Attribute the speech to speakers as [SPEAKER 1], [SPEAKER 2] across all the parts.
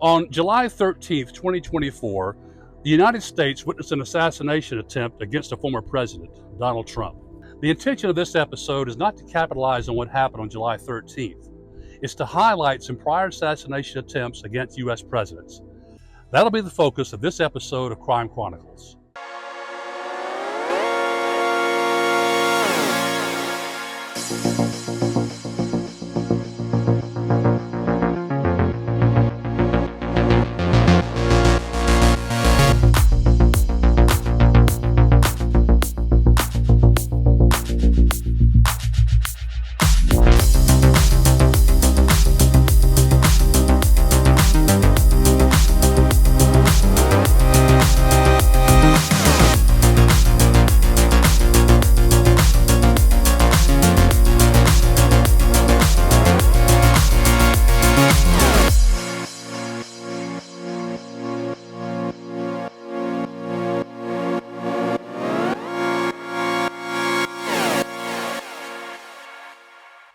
[SPEAKER 1] On July 13th, 2024, the United States witnessed an assassination attempt against a former president, Donald Trump. The intention of this episode is not to capitalize on what happened on July 13th. It's to highlight some prior assassination attempts against U.S. presidents. That'll be the focus of this episode of Crime Chronicles.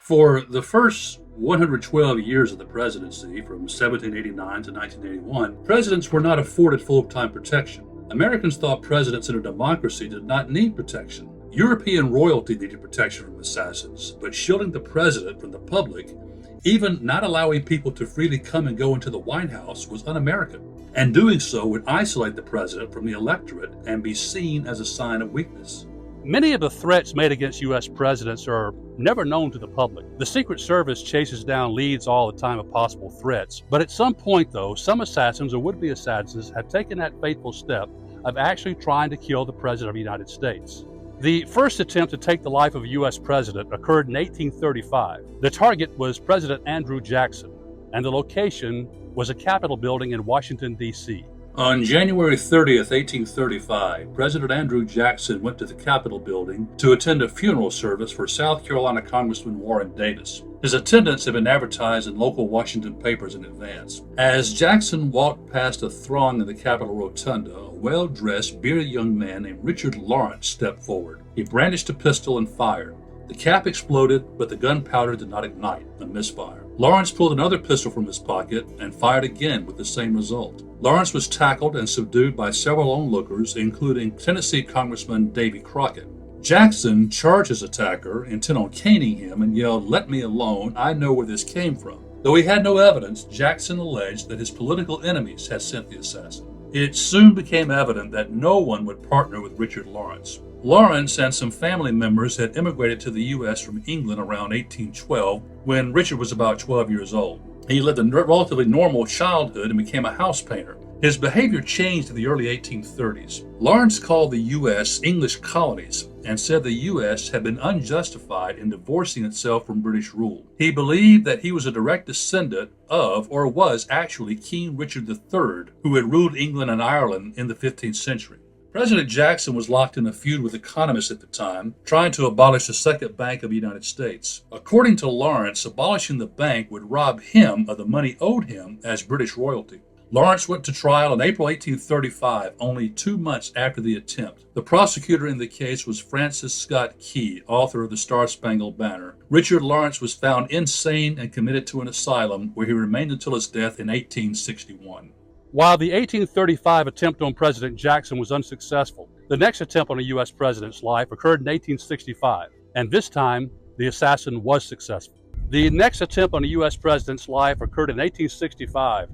[SPEAKER 1] For the first 112 years of the presidency, from 1789 to 1981, presidents were not afforded full-time protection. Americans thought presidents in a democracy did not need protection. European royalty needed protection from assassins, but shielding the president from the public, even not allowing people to freely come and go into the White House, was un-American. And doing so would isolate the president from the electorate and be seen as a sign of weakness. Many of the threats made against U.S. presidents are never known to the public. The Secret Service chases down leads all the time of possible threats, but at some point, though, some assassins or would-be assassins have taken that fateful step of actually trying to kill the President of the United States. The first attempt to take the life of a U.S. president occurred in 1835. The target was President Andrew Jackson, and the location was a Capitol building in Washington, D.C. On January 30th, 1835, President Andrew Jackson went to the Capitol building to attend a funeral service for South Carolina Congressman Warren Davis. His attendance had been advertised in local Washington papers in advance. As Jackson walked past a throng in the Capitol Rotunda, a well-dressed, bearded young man named Richard Lawrence stepped forward. He brandished a pistol and fired. The cap exploded, but the gunpowder did not ignite, a misfire. Lawrence pulled another pistol from his pocket and fired again with the same result. Lawrence was tackled and subdued by several onlookers, including Tennessee Congressman Davy Crockett. Jackson charged his attacker, intent on caning him, and yelled, "Let me alone, I know where this came from." Though he had no evidence, Jackson alleged that his political enemies had sent the assassin. It soon became evident that no one would partner with Richard Lawrence. Lawrence and some family members had immigrated to the U.S. from England around 1812 when Richard was about 12 years old. He lived a relatively normal childhood and became a house painter. His behavior changed in the early 1830s. Lawrence called the U.S. English colonies and said the U.S. had been unjustified in divorcing itself from British rule. He believed that he was a direct descendant of, or was actually, King Richard III, who had ruled England and Ireland in the 15th century. President Jackson was locked in a feud with economists at the time, trying to abolish the Second Bank of the United States. According to Lawrence, abolishing the bank would rob him of the money owed him as British royalty. Lawrence went to trial in April 1835, only 2 months after the attempt. The prosecutor in the case was Francis Scott Key, author of the Star-Spangled Banner. Richard Lawrence was found insane and committed to an asylum, where he remained until his death in 1861. While the 1835 attempt on President Jackson was unsuccessful, the next attempt on a U.S. president's life occurred in 1865, and this time, the assassin was successful. The next attempt on a U.S. president's life occurred in 1865,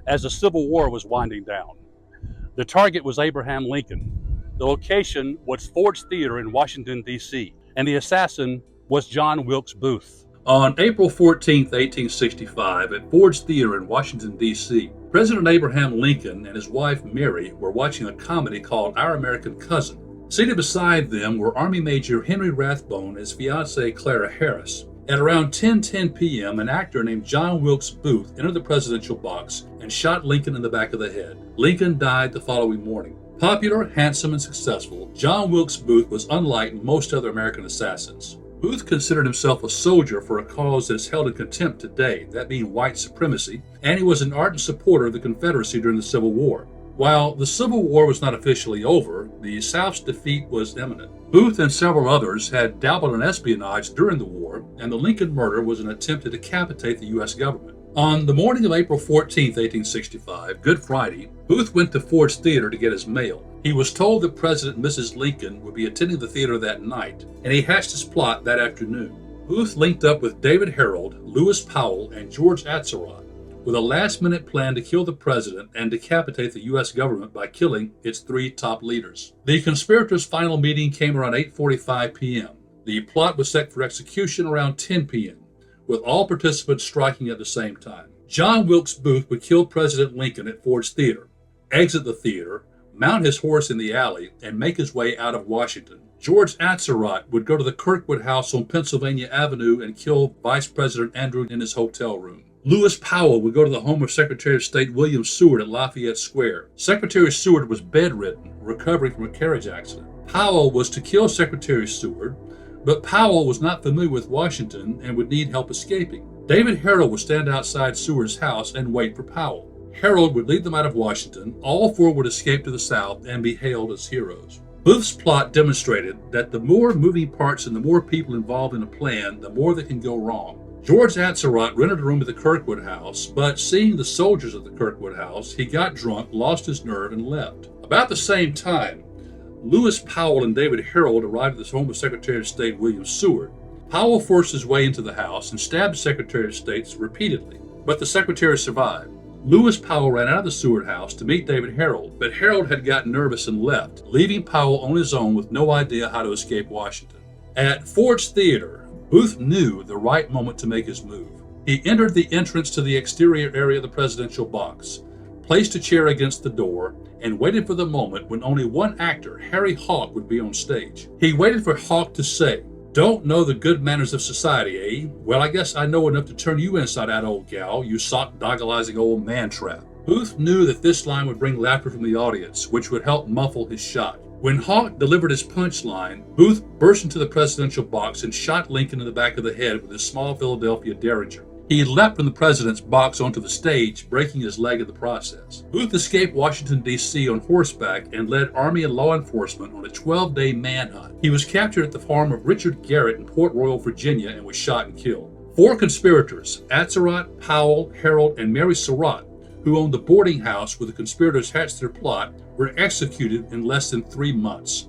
[SPEAKER 1] as the Civil War was winding down. The target was Abraham Lincoln. The location was Ford's Theater in Washington, D.C., and the assassin was John Wilkes Booth. On April 14, 1865, at Ford's Theater in Washington, D.C., President Abraham Lincoln and his wife Mary were watching a comedy called Our American Cousin. Seated beside them were Army Major Henry Rathbone and his fiancée Clara Harris. At around 10:10 p.m., an actor named John Wilkes Booth entered the presidential box and shot Lincoln in the back of the head. Lincoln died the following morning. Popular, handsome, and successful, John Wilkes Booth was unlike most other American assassins. Booth considered himself a soldier for a cause that is held in contempt today, that being white supremacy, and he was an ardent supporter of the Confederacy during the Civil War. While the Civil War was not officially over, the South's defeat was imminent. Booth and several others had dabbled in espionage during the war, and the Lincoln murder was an attempt to decapitate the U.S. government. On the morning of April 14, 1865, Good Friday, Booth went to Ford's Theater to get his mail. He was told that President and Mrs. Lincoln would be attending the theater that night, and he hatched his plot that afternoon. Booth linked up with David Harold, Lewis Powell, and George Atzerodt with a last-minute plan to kill the president and decapitate the U.S. government by killing its three top leaders. The conspirators' final meeting came around 8:45 p.m. The plot was set for execution around 10 p.m. with all participants striking at the same time. John Wilkes Booth would kill President Lincoln at Ford's Theater, exit the theater, mount his horse in the alley, and make his way out of Washington. George Atzerodt would go to the Kirkwood House on Pennsylvania Avenue and kill Vice President Andrew in his hotel room. Lewis Powell would go to the home of Secretary of State William Seward at Lafayette Square. Secretary Seward was bedridden, recovering from a carriage accident. Powell was to kill Secretary Seward, but Powell was not familiar with Washington and would need help escaping. David Harold would stand outside Seward's house and wait for Powell. Harold would lead them out of Washington. All four would escape to the South and be hailed as heroes. Booth's plot demonstrated that the more moving parts and the more people involved in a plan, the more that can go wrong. George Atzerodt rented a room at the Kirkwood House, but seeing the soldiers at the Kirkwood House, he got drunk, lost his nerve, and left. About the same time, Lewis Powell and David Harold arrived at the home of Secretary of State William Seward. Powell forced his way into the house and stabbed the Secretary of State repeatedly, but the Secretary survived. Lewis Powell ran out of the Seward house to meet David Harold, but Harold had gotten nervous and left, leaving Powell on his own with no idea how to escape Washington. At Ford's Theater, Booth knew the right moment to make his move. He entered the entrance to the exterior area of the presidential box, placed a chair against the door, and waited for the moment when only one actor, Harry Hawk, would be on stage. He waited for Hawk to say, "Don't know the good manners of society, eh? Well, I guess I know enough to turn you inside out, old gal, you sock-doggalizing old man-trap." Booth knew that this line would bring laughter from the audience, which would help muffle his shot. When Hawk delivered his punchline, Booth burst into the presidential box and shot Lincoln in the back of the head with his small Philadelphia Derringer. He leapt from the president's box onto the stage, breaking his leg in the process. Booth escaped Washington, D.C. on horseback and led Army and law enforcement on a 12-day manhunt. He was captured at the farm of Richard Garrett in Port Royal, Virginia, and was shot and killed. Four conspirators, Atzerodt, Powell, Harold, and Mary Surratt, who owned the boarding house where the conspirators hatched their plot, were executed in less than 3 months.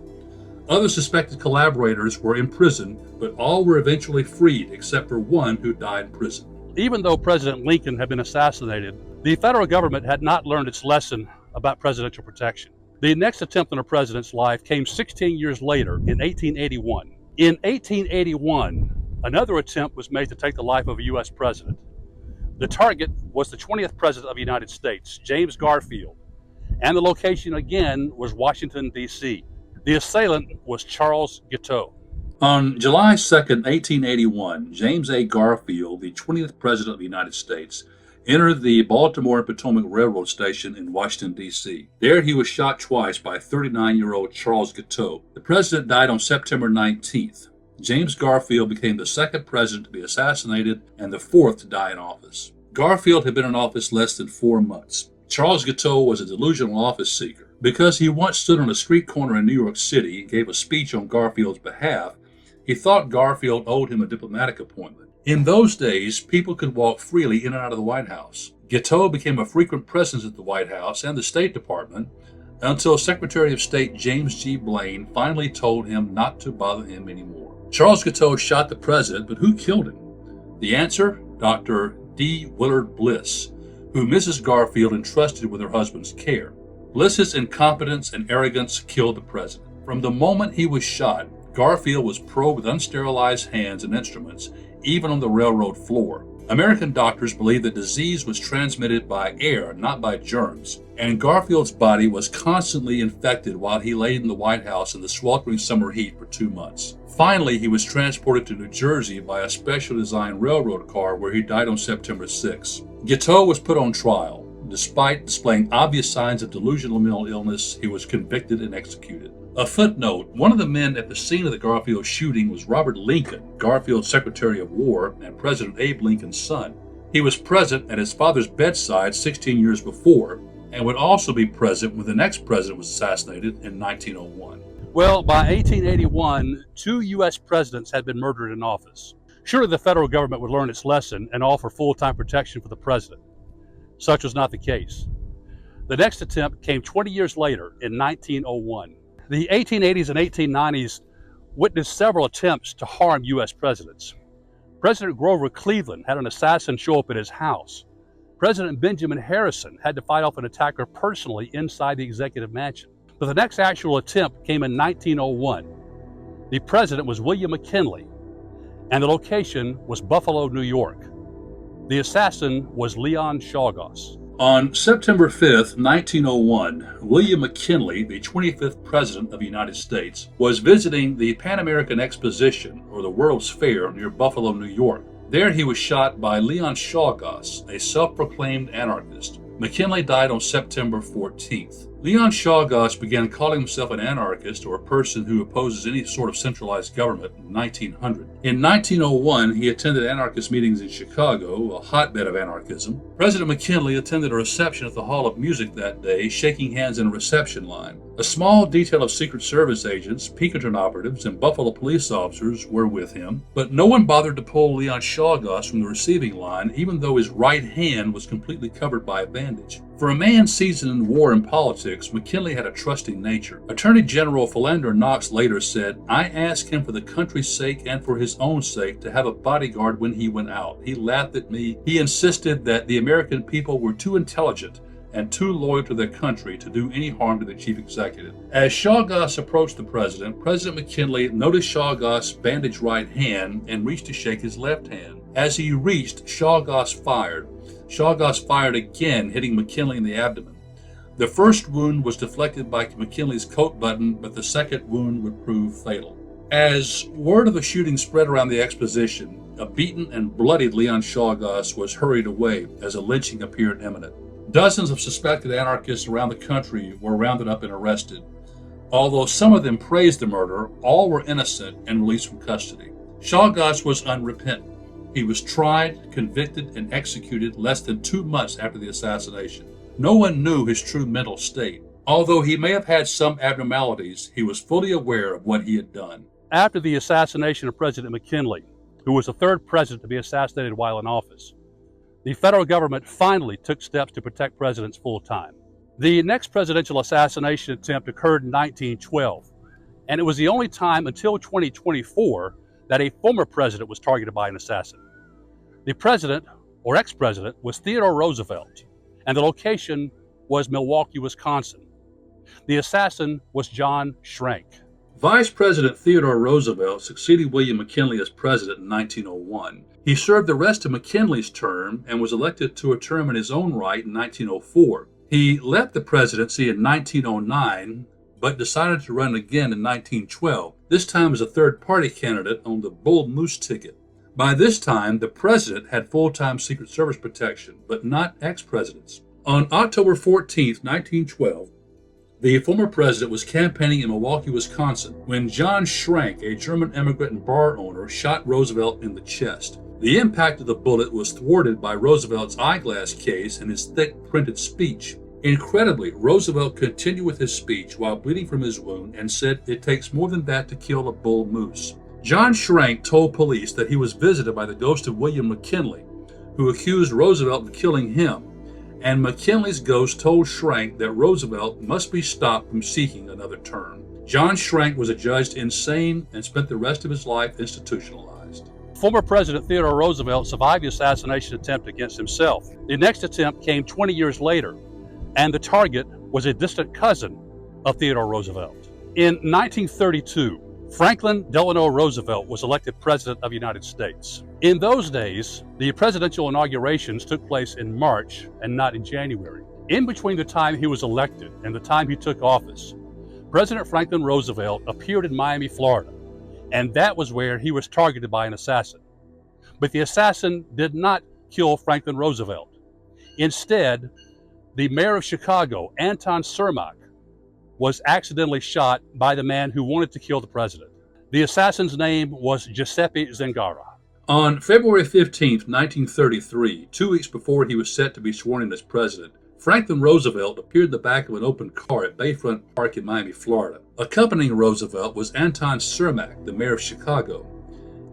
[SPEAKER 1] Other suspected collaborators were imprisoned, but all were eventually freed except for one who died in prison.
[SPEAKER 2] Even though President Lincoln had been assassinated, the federal government had not learned its lesson about presidential protection. The next attempt on a president's life came 16 years later in 1881. In 1881, another attempt was made to take the life of a U.S. president. The target was the 20th President of the United States, James Garfield, and the location again was Washington, D.C. The assailant was Charles Guiteau.
[SPEAKER 1] On July 2, 1881, James A. Garfield, the 20th President of the United States, entered the Baltimore and Potomac Railroad Station in Washington, D.C. There he was shot twice by 39-year-old Charles Guiteau. The president died on September 19th. James Garfield became the second president to be assassinated and the fourth to die in office. Garfield had been in office less than 4 months. Charles Guiteau was a delusional office seeker. Because he once stood on a street corner in New York City and gave a speech on Garfield's behalf, he thought Garfield owed him a diplomatic appointment. In those days, people could walk freely in and out of the White House. Guiteau became a frequent presence at the White House and the State Department until Secretary of State James G. Blaine finally told him not to bother him anymore. Charles Guiteau shot the president, but who killed him? The answer? Dr. D. Willard Bliss, who Mrs. Garfield entrusted with her husband's care. Bliss's incompetence and arrogance killed the president. From the moment he was shot, Garfield was probed with unsterilized hands and instruments, even on the railroad floor. American doctors believed that disease was transmitted by air, not by germs, and Garfield's body was constantly infected while he lay in the White House in the sweltering summer heat for 2 months. Finally, he was transported to New Jersey by a special designed railroad car where he died on September 6. Guiteau was put on trial. Despite displaying obvious signs of delusional mental illness, he was convicted and executed. A footnote, one of the men at the scene of the Garfield shooting was Robert Lincoln, Garfield's Secretary of War and President Abe Lincoln's son. He was present at his father's bedside 16 years before and would also be present when the next president was assassinated in 1901.
[SPEAKER 2] Well, by 1881, 2 U.S. presidents had been murdered in office. Surely the federal government would learn its lesson and offer full-time protection for the president. Such was not the case. The next attempt came 20 years later in 1901. The 1880s and 1890s witnessed several attempts to harm U.S. presidents. President Grover Cleveland had an assassin show up at his house. President Benjamin Harrison had to fight off an attacker personally inside the executive mansion. But the next actual attempt came in 1901. The president was William McKinley, and the location was Buffalo, New York. The assassin was Leon Czolgosz.
[SPEAKER 1] On September 5th, 1901, William McKinley, the 25th President of the United States, was visiting the Pan American Exposition, or the World's Fair, near Buffalo, New York. There he was shot by Leon Czolgosz, a self-proclaimed anarchist. McKinley died on September 14th. Leon Czolgosz began calling himself an anarchist, or a person who opposes any sort of centralized government, in 1900. In 1901, he attended anarchist meetings in Chicago, a hotbed of anarchism. President McKinley attended a reception at the Hall of Music that day, shaking hands in a reception line. A small detail of Secret Service agents, Pinkerton operatives, and Buffalo police officers were with him, but no one bothered to pull Leon Czolgosz from the receiving line, even though his right hand was completely covered by a bandage. For a man seasoned in war and politics, McKinley had a trusting nature. Attorney General Philander Knox later said, "I asked him for the country's sake and for his own sake to have a bodyguard when he went out. He laughed at me. He insisted that the American people were too intelligent and too loyal to their country to do any harm to the chief executive." As Czolgosz approached the president, President McKinley noticed Czolgosz's bandaged right hand and reached to shake his left hand. As he reached, Czolgosz fired. Czolgosz fired again, hitting McKinley in the abdomen. The first wound was deflected by McKinley's coat button, but the second wound would prove fatal. As word of the shooting spread around the exposition, a beaten and bloodied Leon Czolgosz was hurried away as a lynching appeared imminent. Dozens of suspected anarchists around the country were rounded up and arrested. Although some of them praised the murder, all were innocent and released from custody. Czolgosz was unrepentant. He was tried, convicted, and executed less than 2 months after the assassination. No one knew his true mental state. Although he may have had some abnormalities, he was fully aware of what he had done.
[SPEAKER 2] After the assassination of President McKinley, who was the third president to be assassinated while in office, the federal government finally took steps to protect presidents full time. The next presidential assassination attempt occurred in 1912, and it was the only time until 2024 that a former president was targeted by an assassin. The president, or ex-president, was Theodore Roosevelt, and the location was Milwaukee, Wisconsin. The assassin was John Schrank.
[SPEAKER 1] Vice President Theodore Roosevelt succeeded William McKinley as president in 1901. He served the rest of McKinley's term and was elected to a term in his own right in 1904. He left the presidency in 1909, but decided to run again in 1912, this time as a third-party candidate on the Bull Moose ticket. By this time, the president had full-time Secret Service protection, but not ex-presidents. On October 14, 1912, the former president was campaigning in Milwaukee, Wisconsin, when John Schrank, a German immigrant and bar owner, shot Roosevelt in the chest. The impact of the bullet was thwarted by Roosevelt's eyeglass case and his thick printed speech. Incredibly, Roosevelt continued with his speech while bleeding from his wound and said, "It takes more than that to kill a bull moose." John Schrank told police that he was visited by the ghost of William McKinley, who accused Roosevelt of killing him, and McKinley's ghost told Schrank that Roosevelt must be stopped from seeking another term. John Schrank was adjudged insane and spent the rest of his life institutionalized.
[SPEAKER 2] Former President Theodore Roosevelt survived the assassination attempt against himself. The next attempt came 20 years later, and the target was a distant cousin of Theodore Roosevelt. In 1932, Franklin Delano Roosevelt was elected President of the United States. In those days, the presidential inaugurations took place in March and not in January. In between the time he was elected and the time he took office, President Franklin Roosevelt appeared in Miami, Florida, and that was where he was targeted by an assassin. But the assassin did not kill Franklin Roosevelt. Instead, the mayor of Chicago, Anton Cermak, was accidentally shot by the man who wanted to kill the president. The assassin's name was Giuseppe Zangara.
[SPEAKER 1] On February 15, 1933, 2 weeks before he was set to be sworn in as president, Franklin Roosevelt appeared in the back of an open car at Bayfront Park in Miami, Florida. Accompanying Roosevelt was Anton Cermak, the mayor of Chicago.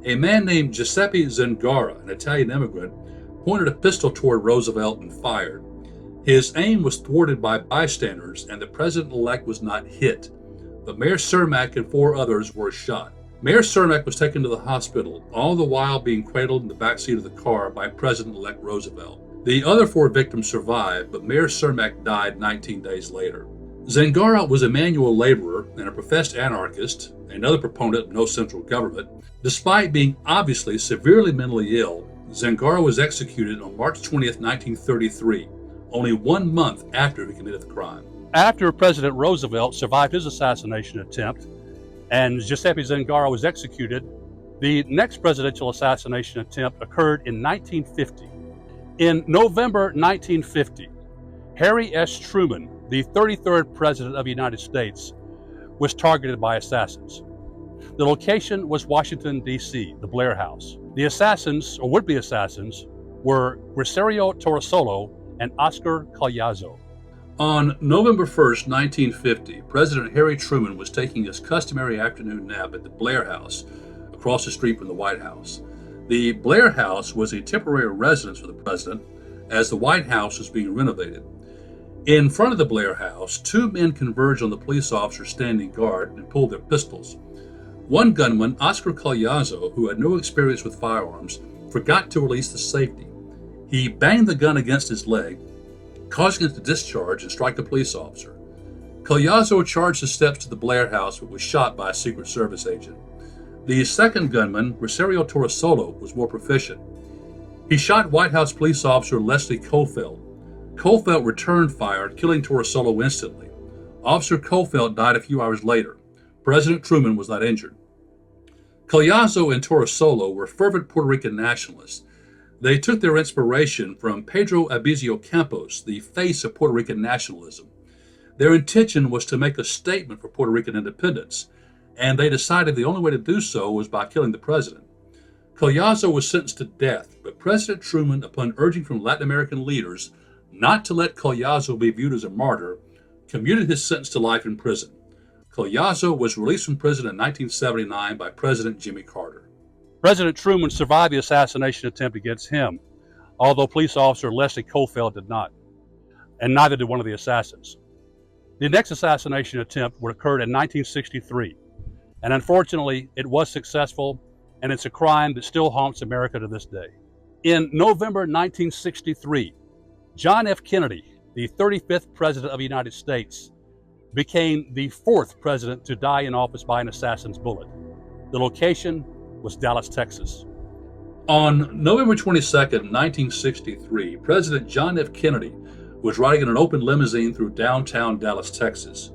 [SPEAKER 1] A man named Giuseppe Zangara, an Italian immigrant, pointed a pistol toward Roosevelt and fired. His aim was thwarted by bystanders, and the president-elect was not hit, but Mayor Cermak and 4 others were shot. Mayor Cermak was taken to the hospital, all the while being cradled in the backseat of the car by President-elect Roosevelt. The other 4 victims survived, but Mayor Cermak died 19 days later. Zangara was a manual laborer and a professed anarchist, another proponent of no central government. Despite being obviously severely mentally ill, Zangara was executed on March 20th, 1933, only 1 month after he committed the crime.
[SPEAKER 2] After President Roosevelt survived his assassination attempt and Giuseppe Zangara was executed, the next presidential assassination attempt occurred in 1950. In November 1950, Harry S. Truman, the 33rd President of the United States, was targeted by assassins. The location was Washington, D.C., the Blair House. The assassins, or would-be assassins, were Rosario Torresolo and Oscar Collazo.
[SPEAKER 1] On November 1st, 1950, President Harry Truman was taking his customary afternoon nap at the Blair House, across the street from the White House. The Blair House was a temporary residence for the president, as the White House was being renovated. In front of the Blair House, 2 men converged on the police officer standing guard and pulled their pistols. One gunman, Oscar Collazo, who had no experience with firearms, forgot to release the safety. He banged the gun against his leg, causing it to discharge and strike a police officer. Collazo charged the steps to the Blair House but was shot by a Secret Service agent. The second gunman, Rosario Torresolo, was more proficient. He shot White House police officer Leslie Cofield. Cofield returned fire, killing Torresolo instantly. Officer Cofield died a few hours later. President Truman was not injured. Collazo and Torresolo were fervent Puerto Rican nationalists. They took their inspiration from Pedro Abizio Campos, the face of Puerto Rican nationalism. Their intention was to make a statement for Puerto Rican independence, and they decided the only way to do so was by killing the president. Collazo was sentenced to death, but President Truman, upon urging from Latin American leaders not to let Collazo be viewed as a martyr, commuted his sentence to life in prison. Collazo was released from prison in 1979 by President Jimmy Carter.
[SPEAKER 2] President Truman survived the assassination attempt against him, although police officer Leslie Cofield did not, and neither did one of the assassins. The next assassination attempt occurred in 1963, and unfortunately it was successful, and it's a crime that still haunts America to this day. In November 1963, John F. Kennedy, the 35th President of the United States, became the 4th president to die in office by an assassin's bullet. The location was Dallas, Texas.
[SPEAKER 1] On November 22, 1963, President John F. Kennedy was riding in an open limousine through downtown Dallas, Texas.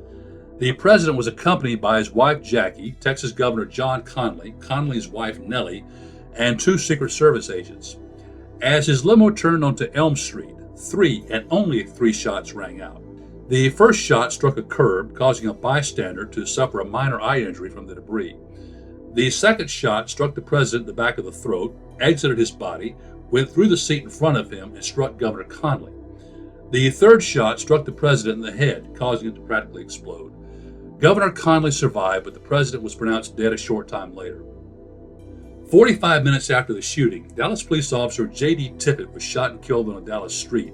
[SPEAKER 1] The president was accompanied by his wife Jackie, Texas Governor John Connally, Connally's wife Nellie, and 2 Secret Service agents. As his limo turned onto Elm Street, 3 and only 3 shots rang out. The first shot struck a curb, causing a bystander to suffer a minor eye injury from the debris. The second shot struck the president in the back of the throat, exited his body, went through the seat in front of him, and struck Governor Connally. The third shot struck the president in the head, causing him to practically explode. Governor Connally survived, but the president was pronounced dead a short time later. 45 minutes after the shooting, Dallas police officer J.D. Tippit was shot and killed on a Dallas street.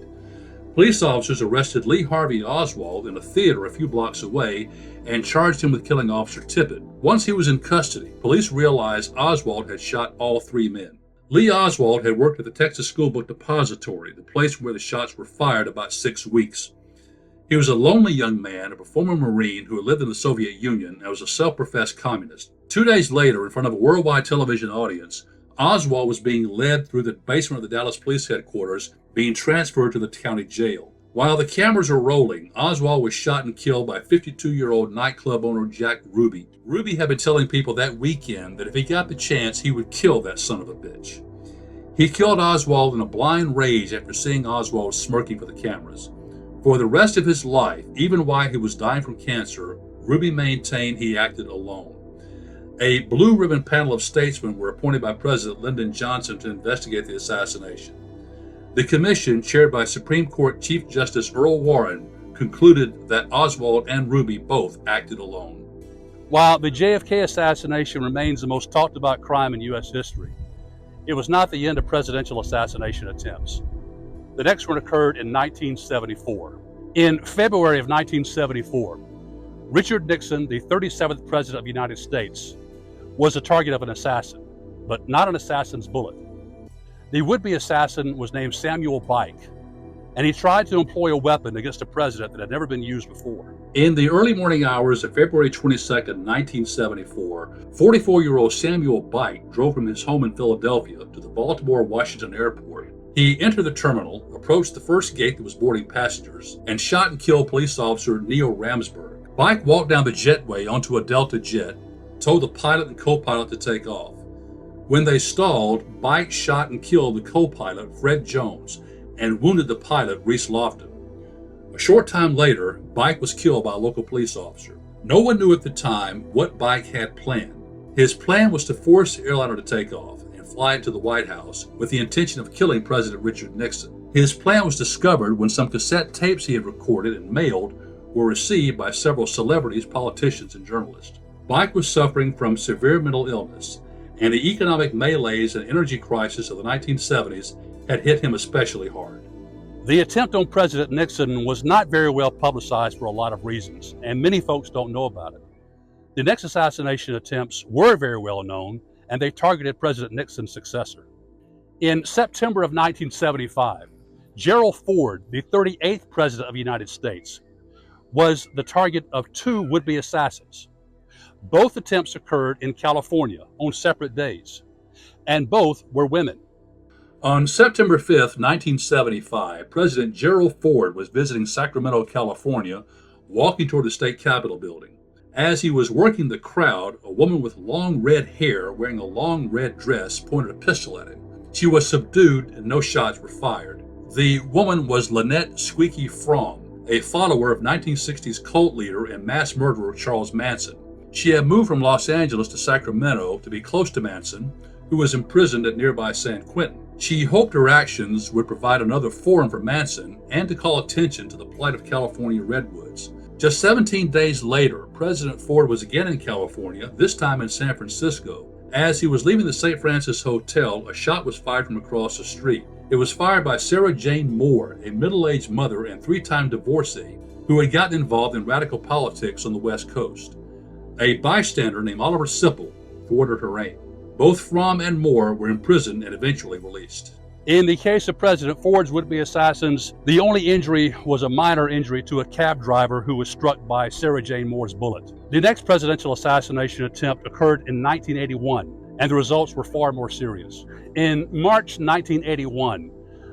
[SPEAKER 1] Police officers arrested Lee Harvey Oswald in a theater a few blocks away and charged him with killing Officer Tippit. Once he was in custody, police realized Oswald had shot all 3 men. Lee Oswald had worked at the Texas School Book Depository, the place where the shots were fired, about 6 weeks. He was a lonely young man, a former Marine who had lived in the Soviet Union and was a self-professed communist. 2 days later, in front of a worldwide television audience, Oswald was being led through the basement of the Dallas Police Headquarters, being transferred to the county jail. While the cameras were rolling, Oswald was shot and killed by 52-year-old nightclub owner Jack Ruby. Ruby had been telling people that weekend that if he got the chance, he would kill that son of a bitch. He killed Oswald in a blind rage after seeing Oswald smirking for the cameras. For the rest of his life, even while he was dying from cancer, Ruby maintained he acted alone. A blue ribbon panel of statesmen were appointed by President Lyndon Johnson to investigate the assassination. The commission, chaired by Supreme Court Chief Justice Earl Warren, concluded that Oswald and Ruby both acted alone.
[SPEAKER 2] While the JFK assassination remains the most talked about crime in U.S. history, it was not the end of presidential assassination attempts. The next one occurred in 1974. In February of 1974, Richard Nixon, the 37th President of the United States, was the target of an assassin, but not an assassin's bullet. The would-be assassin was named Samuel Bike, and he tried to employ a weapon against a president that had never been used before.
[SPEAKER 1] In the early morning hours of February 22nd, 1974, 44-year-old Samuel Bike drove from his home in Philadelphia to the Baltimore-Washington airport. He entered the terminal, approached the first gate that was boarding passengers, and shot and killed police officer Neil Ramsberg. Bike walked down the jetway onto a Delta jet, told the pilot and co-pilot to take off. When they stalled, Bike shot and killed the co-pilot, Fred Jones, and wounded the pilot, Reese Lofton. A short time later, Bike was killed by a local police officer. No one knew at the time what Bike had planned. His plan was to force the airliner to take off and fly it to the White House with the intention of killing President Richard Nixon. His plan was discovered when some cassette tapes he had recorded and mailed were received by several celebrities, politicians, and journalists. Bike was suffering from severe mental illness, and the economic malaise and energy crisis of the 1970s had hit him especially hard.
[SPEAKER 2] The attempt on President Nixon was not very well publicized for a lot of reasons, and many folks don't know about it. The next assassination attempts were very well known, and they targeted President Nixon's successor. In September of 1975, Gerald Ford, the 38th President of the United States, was the target of two would-be assassins. Both attempts occurred in California on separate days, and both were women.
[SPEAKER 1] On September 5th, 1975, President Gerald Ford was visiting Sacramento, California, walking toward the state capitol building. As he was working the crowd, a woman with long red hair wearing a long red dress pointed a pistol at him. She was subdued and no shots were fired. The woman was Lynette Squeaky Fromm, a follower of 1960s cult leader and mass murderer Charles Manson. She had moved from Los Angeles to Sacramento to be close to Manson, who was imprisoned at nearby San Quentin. She hoped her actions would provide another forum for Manson and to call attention to the plight of California redwoods. Just 17 days later, President Ford was again in California, this time in San Francisco. As he was leaving the St. Francis Hotel, a shot was fired from across the street. It was fired by Sarah Jane Moore, a middle-aged mother and three-time divorcee who had gotten involved in radical politics on the West Coast. A bystander named Oliver Sipple thwarted her aim. Both Fromm and Moore were imprisoned and eventually released.
[SPEAKER 2] In the case of President Ford's would-be assassins, the only injury was a minor injury to a cab driver who was struck by Sarah Jane Moore's bullet. The next presidential assassination attempt occurred in 1981, and the results were far more serious. In March 1981,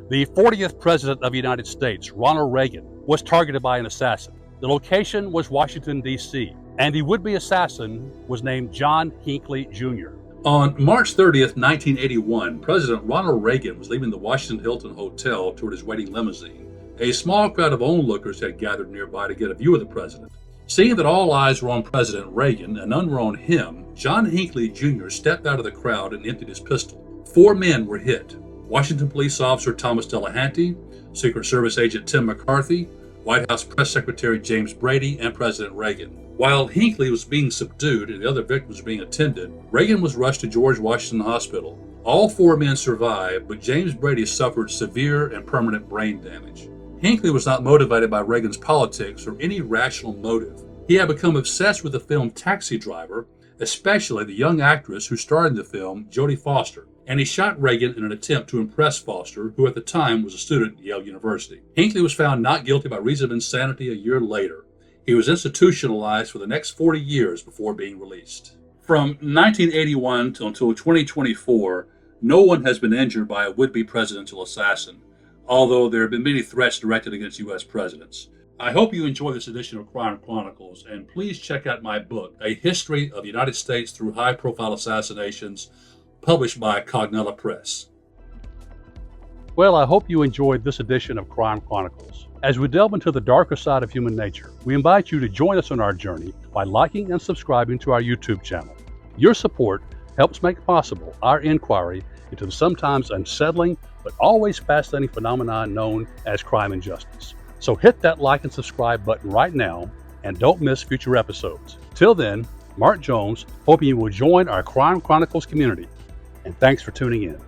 [SPEAKER 2] the 40th President of the United States, Ronald Reagan, was targeted by an assassin. The location was Washington, D.C., and the would-be assassin was named John Hinckley, Jr.
[SPEAKER 1] On March 30th, 1981, President Ronald Reagan was leaving the Washington Hilton Hotel toward his waiting limousine. A small crowd of onlookers had gathered nearby to get a view of the president. Seeing that all eyes were on President Reagan and none were on him, John Hinckley Jr. stepped out of the crowd and emptied his pistol. 4 men were hit: Washington police officer Thomas Delahanty, Secret Service agent Tim McCarthy, White House Press Secretary James Brady, and President Reagan. While Hinckley was being subdued and the other victims were being attended, Reagan was rushed to George Washington Hospital. All 4 men survived, but James Brady suffered severe and permanent brain damage. Hinckley was not motivated by Reagan's politics or any rational motive. He had become obsessed with the film Taxi Driver, especially the young actress who starred in the film, Jodie Foster, and he shot Reagan in an attempt to impress Foster, who at the time was a student at Yale University. Hinckley was found not guilty by reason of insanity a year later. He was institutionalized for the next 40 years before being released. From 1981 until 2024, no one has been injured by a would-be presidential assassin, although there have been many threats directed against U.S. presidents. I hope you enjoy this edition of Crime Chronicles, and please check out my book, A History of the United States Through High-Profile Assassinations, published by Cognella Press.
[SPEAKER 2] Well, I hope you enjoyed this edition of Crime Chronicles. As we delve into the darker side of human nature, we invite you to join us on our journey by liking and subscribing to our YouTube channel. Your support helps make possible our inquiry into the sometimes unsettling but always fascinating phenomenon known as crime and justice. So hit that like and subscribe button right now and don't miss future episodes. Till then, Mark Jones, hoping you will join our Crime Chronicles community. And thanks for tuning in.